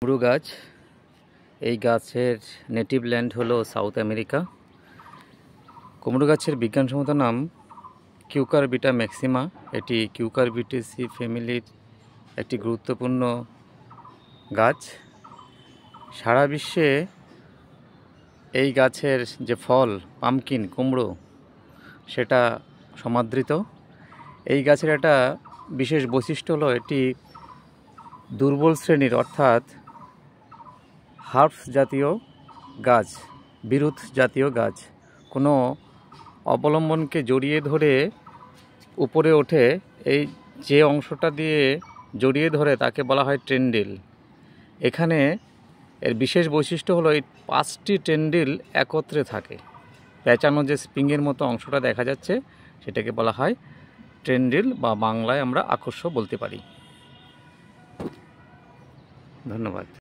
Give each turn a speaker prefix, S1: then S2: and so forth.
S1: কুমড়ো গাছ। এই গাছের নেটিভ ল্যান্ড হলো সাউথ আমেরিকা। কুমড়ো গাছের বিজ্ঞানসম্মত নাম কিউকারবিটা ম্যাক্সিমা। এটি কিউকারবিটেসি ফ্যামিলির একটি গুরুত্বপূর্ণ গাছ। সারা বিশ্বে এই গাছের যে ফল পামকিন কুমড়ো সেটা সমাদৃত। এই গাছের একটা বিশেষ বৈশিষ্ট্য হলো এটি দুর্বল শ্রেণীর অর্থাৎ হার্বস জাতীয় গাছ, বিরুৎ জাতীয় গাছ। কোনো অবলম্বনকে জড়িয়ে ধরে উপরে ওঠে, এই যে অংশটা দিয়ে জড়িয়ে ধরে তাকে বলা হয় টেন্ডিল। এখানে এর বিশেষ বৈশিষ্ট্য হলো এই 5টি টেন্ডিল একত্রে থাকে। পেঁচানো যে স্প্রিংয়ের মতো অংশটা দেখা যাচ্ছে সেটাকে বলা হয় টেন্ডিল, বা বাংলায় আমরা আকর্ষ বলতে পারি। ধন্যবাদ।